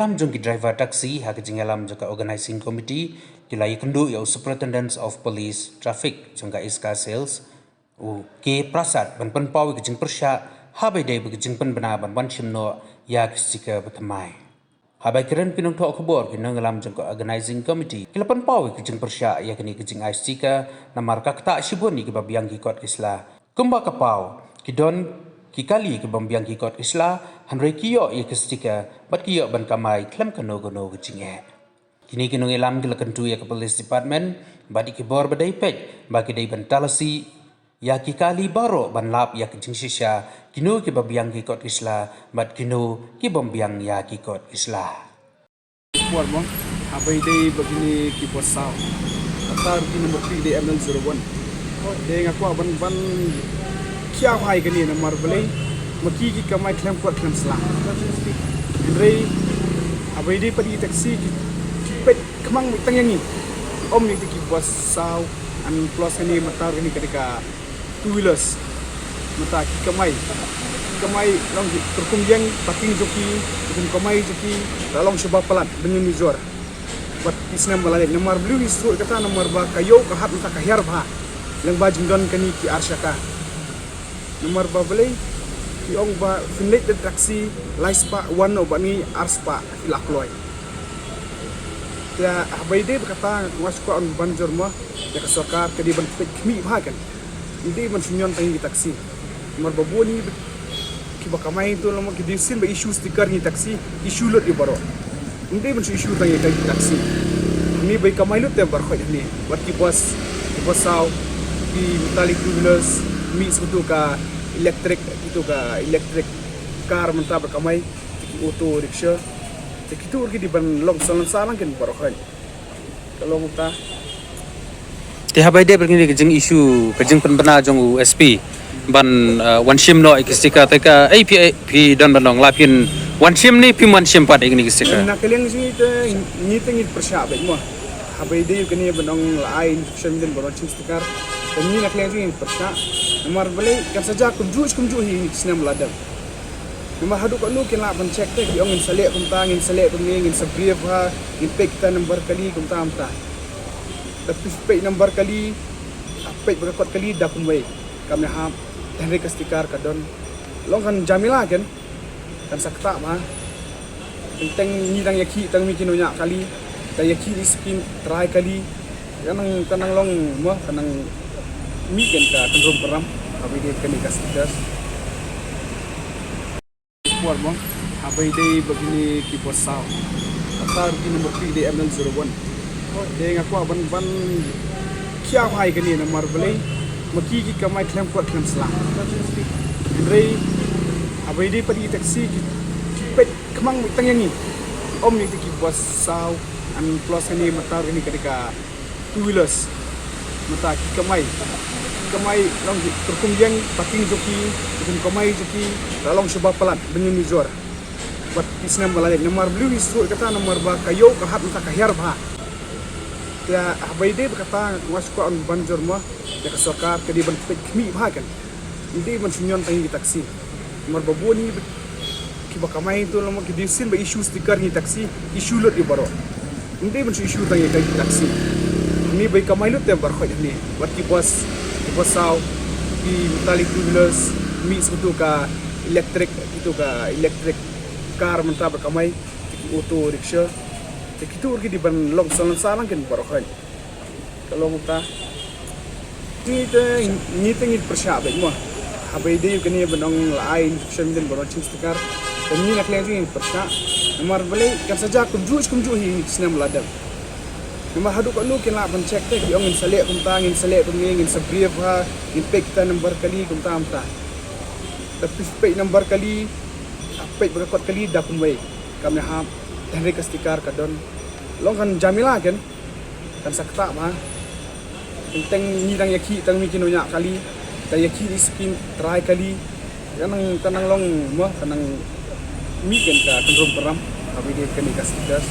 Jingalam jong ki driver taxi ha ki jingalam jong ka organizing committee kilai kendu ya superintendents of police traffic jong ka iska sales ke prasad ban pen pawi ki jing persya ha bai dei ki jing pen bana ban shimno ya ki sika batmai ha bai keren pinong tho khobor ki nangalam jong ka organizing committee kila pen pawi ki jing persya ya ki jing ai sika namar ka ta shibon ni ki babiang ki kot isla kumba ka pau ki don kikali ke bambiang kikot isla hanrei kiyo ye kestika bat kiyo ban kamai klam kano gono gcinge kini kinong elam gila kentu ya ke police department badi ki bor badai pej bagi dai ban talasi ya kikali baro ban lap ya kjing shisha kinu ke bambiang kikot isla bat kinu ki bambiang ya kikot isla buat bang abai dai begini ki posau atar di nomor 3 di ML01 dai ngaku ban क्या भाई के लिए नंबर बोले मकी की कमाई क्लेम को क्लेम सला इंद्रे अभी दे परी टैक्सी की पे कमांग मितंग यांgi om ni ki bus saw an plus ni matar ni ketika two wheelers mata ki kamai long terkum yang pating joki dengan kamai joki long sebab pelan dengan nizor buat isna malale nomor blue isu kata nomor ba kayo ka hat ta kahir ba lang ba jingdon kani ki arsyaka nomor babele ki ong ba finlet de taxi laispa one ba ni arspa lakloi ya abai de berkata wasko on banjor mo ya kasokar ke di ban kmi bhagan ide ban sunyon tangi taxi nomor babu ni ki ba kamai to lomo ki disin ba issue sticker ni taxi issue lot di baro ide ban issue tangi taxi ni bai kamai lot te bar khoi ni wat ki bos saw ki metallic two wheelers mix itu ka electric car mentah berkamai auto rickshaw itu lagi di ban long salang kan barokan kalau muta te habai de bergini ke jing isu ke jing penbena jong USP ban wanshim no ikistika teka APP dan banong lapin wanshim ni pi wanshim pat igni ikistika na keleng sini te ni tengit persya baik mo habai de kini banong lain shim den baron stikar kami nak keleng sini persya nomor beli kan saja kumju hi senam ladang nomor hadu kat nu kena ban check te ki ongin selek ngin sabrief ha ngin pek ta number kali kum ta amta tapi pek number kali pek berapa kali dah kumbai kami ha dan rekastikar kadon long kan jamila kan sakta ma tentang ni dang yaki tang mi kinonya kali ta yaki spin try kali kanang long mo kanang mi kan ka tendrum peram abai dia kena kasih das buat bang abai dia begini ki posau atar di nomor 3 di ML01 dia ngaku ban kia भाई ke ni nomor boleh maki ki kamai claim ko claim sala indre abai dia pergi taxi ki pe kemang mitang yangi om ni ki posau an plus ni matar ni ketika two wheelers mata ki kamai long terkum yang pating joki dengan kamai joki long sebab pelan dengan nizor buat isna malale nomor blue isu kata nomor ba kayo ka hat ta kahir ba ya abai de berkata wasko on banjor mo ya kasokar ke di ban kmi bhagan ide ban sunyon tangi taxi nomor babu ni ki ba kamai to lomo ki disin ba issue sticker ni taxi issue lot di baro ide ban issue tangi taxi ni bai kamai lot te bar khoi ni wat ki posau di metallic two wheelers mix itu ka electric car mentah berkamai auto rickshaw itu lagi di ban long salang kan barokan kalau muta ni tengit persya baik mo abai dia kini benong lain shim den baron stikar kami nak lagi persya nomor boleh kan saja kumju hi senam ladang nomor hadu kat nu kena ban check te ki ongin selek ngin sabrief ha ngin pek ta number kali kum ta amta tapi pek number kali pek berapa kali dah kumbai kami ha dan rekastikar kadon long kan jamila kan sakta ma tentang ni dang yaki tang mi kinonya kali ta yaki spin try kali kanang long mo kanang mi kan ka tendrum peram tapi dia kena kasih das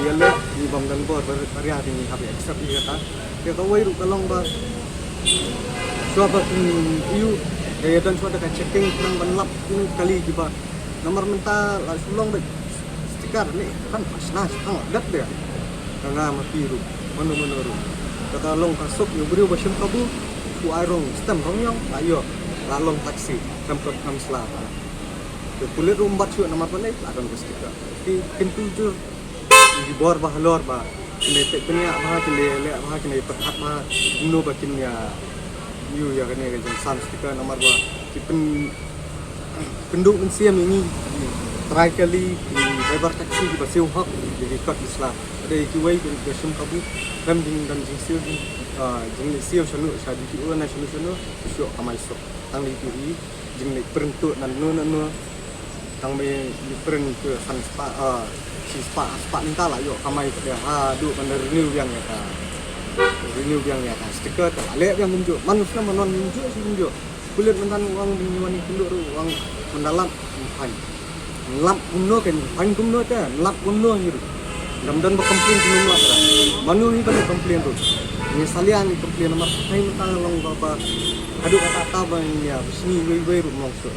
yalla ni banggan bor pariya ni habe extra pi kata ke to wai ru kalong ba so ba iu ke tan so ta checking nang ban lap kali ki ba nomor minta la sulong dek stiker ni kan pasna sang dat dia karena mati ru manu kata long kasuk yo beri basim kabu ku airong stem rongyong ayo la long taksi tempat kam selatan ke kulit rumbat su nomor pandai la don stiker di pintu tu di bor bah lor bah kene tek punya bah kene le bah kene perhat bah no bakin ya you ya kene ke san stiker nomor bah pen penduk mensiam ini try kali di driver taksi di basiu hak di record Islam ada kiwai di gasum kabu dan jing siu sanu sadi ki ona sanu sio amai sok tang li kiri jing le perentuk nan no tang me li perentuk san si spa minta lah yo amai dia du pandar renew yang ya ta stiker tak lek yang munjuk manusia manon munjuk si munjuk kulit mentan uang di wani penduk uang mendalam pan lap uno kan pan kumno ta lap uno hiru dan berkomplain di rumah lah manu ni kan komplain tu ni salian komplain nomor hai mentang long baba aduk kata bang ya sini wei rumah so